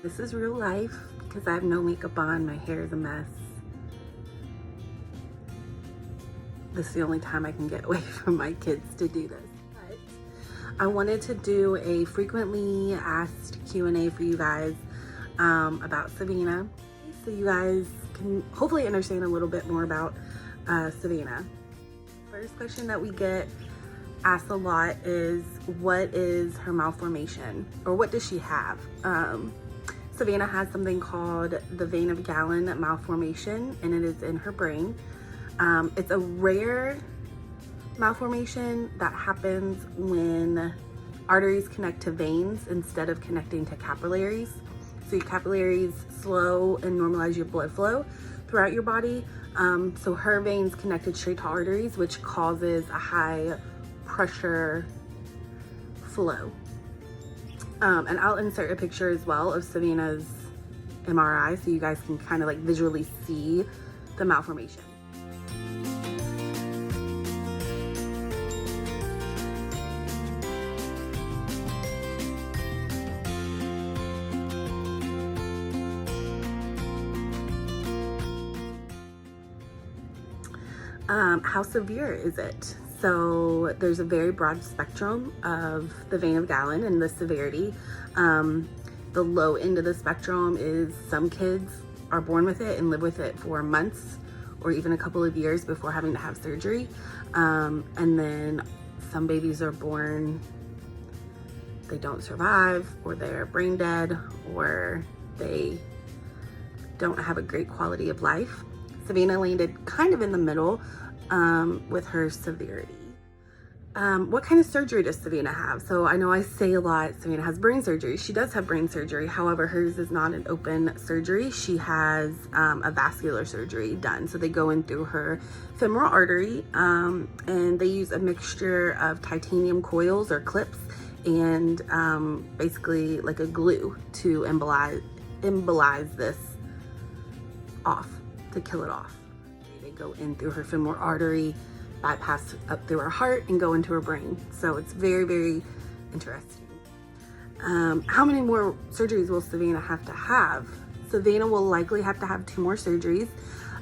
This is real life because I have no makeup on. My hair is a mess. This is the only time I can get away from my kids to do this. But I wanted to do a frequently asked Q&A for you guys about Savina, so you guys can hopefully understand a little bit more about Savina. First question that we get asked a lot is, what is her malformation, or what does she have? Savina has something called the vein of Galen malformation, and it is in her brain. It's a rare malformation that happens when arteries connect to veins instead of connecting to capillaries. So your capillaries slow and normalize your blood flow throughout your body. So her veins connected straight to arteries, which causes a high pressure flow. And I'll insert a picture as well of Savina's MRI so you guys can kind of like visually see the malformation. How severe is it? So there's a very broad spectrum of the vein of Galen and the severity. The low end of the spectrum is some kids are born with it and live with it for months or even a couple of years before having to have surgery. And then some babies are born, they don't survive, or they're brain dead, or they don't have a great quality of life. Savina landed kind of in the middle with her severity. What kind of surgery does Savina have? So I know I say a lot, Savina has brain surgery. She does have brain surgery. However, hers is not an open surgery. She has a vascular surgery done. So they go in through her femoral artery, and they use a mixture of titanium coils or clips and basically like a glue to embolize this off, to kill it off. They go in through her femoral artery, bypass up through her heart, and go into her brain. So it's very, very interesting. How many more surgeries will Savina have to have? Savina will likely have to have 2 more surgeries.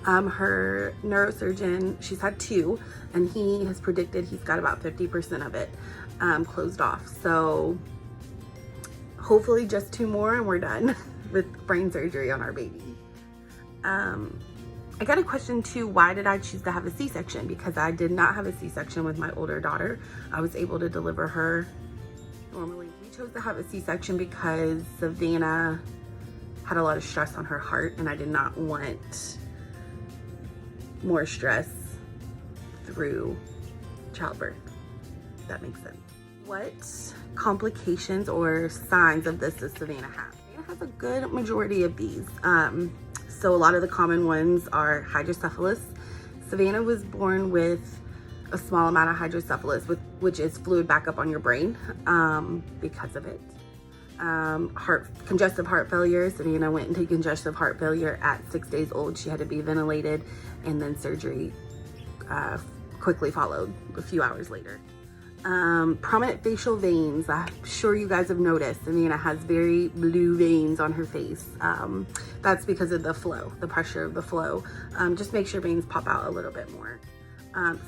Her neurosurgeon, she's had 2, and he has predicted he's got about 50% of it closed off. So hopefully just 2 more and we're done with brain surgery on our baby. I got a question too, why did I choose to have a C-section? Because I did not have a C-section with my older daughter. I was able to deliver her normally. We chose to have a C-section because Savina had a lot of stress on her heart, and I did not want more stress through childbirth. If that makes sense. What complications or signs of this does Savina have? Savina has a good majority of these. So a lot of the common ones are hydrocephalus. Savina was born with a small amount of hydrocephalus, which is fluid back up on your brain because of it. Congestive heart failure. Savina went into congestive heart failure at 6 days old. She had to be ventilated, and then surgery quickly followed a few hours later. Prominent facial veins. I'm sure you guys have noticed Savina has very blue veins on her face. That's because of the flow, the pressure of the flow. Just makes your veins pop out a little bit more.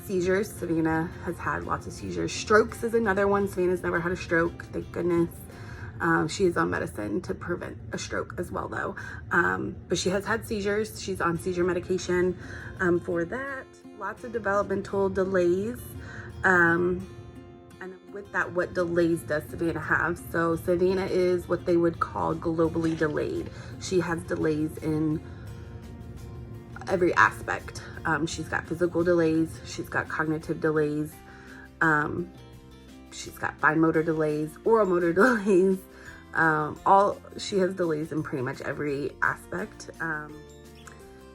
Seizures. Savina has had lots of seizures. Strokes is another one. Savina's never had a stroke, thank goodness. She is on medicine to prevent a stroke as well though. But she has had seizures. She's on seizure medication for that. Lots of developmental delays. And with that, what delays does Savina have? So Savina is what they would call globally delayed. She has delays in every aspect. She's got physical delays, she's got cognitive delays, she's got fine motor delays, oral motor delays. She has delays in pretty much every aspect.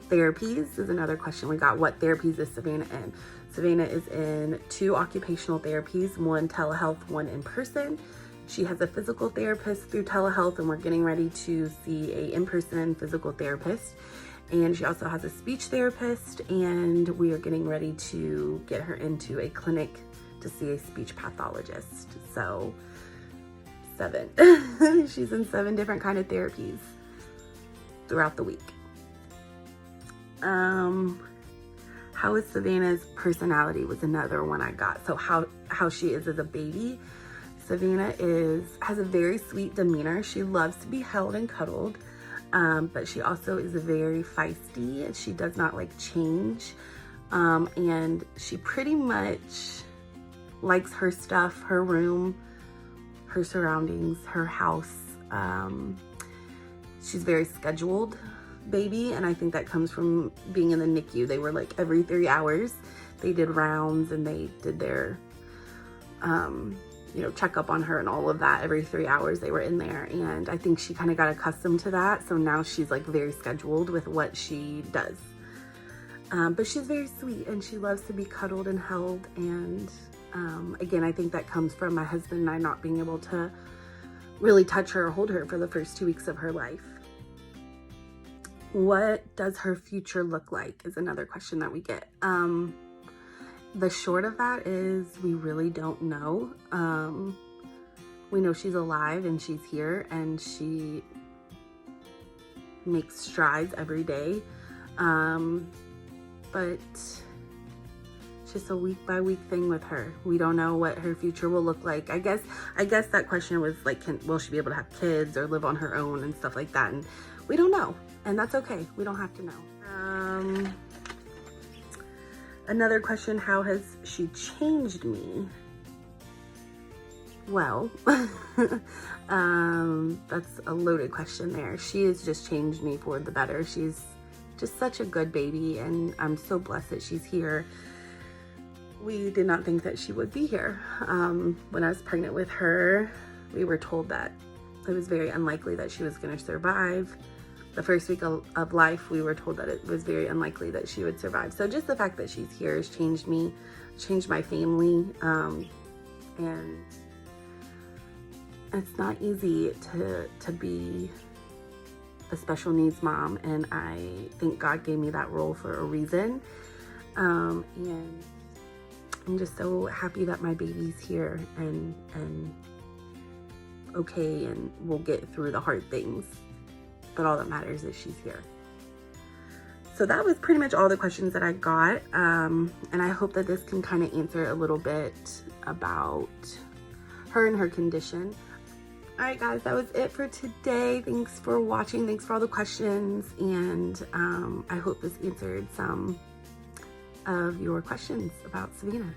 Therapies is another question we got. What therapies is Savina in? Savina is in 2 occupational therapies, 1 telehealth, 1 in person. She has a physical therapist through telehealth, and we're getting ready to see a in-person physical therapist. And she also has a speech therapist, and we are getting ready to get her into a clinic to see a speech pathologist. So 7. She's in 7 different kind of therapies throughout the week. How is Savannah's personality was another one I got. So how she is as a baby. Savannah has a very sweet demeanor. She loves to be held and cuddled, but she also is very feisty and she does not like change. And she pretty much likes her stuff, her room, her surroundings, her house. She's very scheduled baby, and I think that comes from being in the NICU. They were like every 3 hours they did rounds and they did their check up on her and all of that. Every 3 hours they were in there, and I think she kind of got accustomed to that, so now she's like very scheduled with what she does. But she's very sweet and she loves to be cuddled and held, and again, I think that comes from my husband and I not being able to really touch her or hold her for the first 2 weeks of her life. What does her future look like is another question that we get. The short of that is we really don't know. We know she's alive and she's here and she makes strides every day. But it's just a week by week thing with her. We don't know what her future will look like. I guess that question was like, will she be able to have kids or live on her own and stuff like that? And we don't know. And that's okay. We don't have to know. Another question, how has she changed me? Well, that's a loaded question there. She has just changed me for the better. She's just such a good baby, and I'm so blessed that she's here. We did not think that she would be here. When I was pregnant with her, we were told that it was very unlikely that she was going to survive. The first week of life, we were told that it was very unlikely that she would survive. So just the fact that she's here has changed me, changed my family, and it's not easy to be a special needs mom, and I think God gave me that role for a reason, and I'm just so happy that my baby's here and okay, and we'll get through the hard things. But all that matters is she's here. So that was pretty much all the questions that I got. And I hope that this can kind of answer a little bit about her and her condition. All right, guys, that was it for today. Thanks for watching. Thanks for all the questions. And I hope this answered some of your questions about Savannah.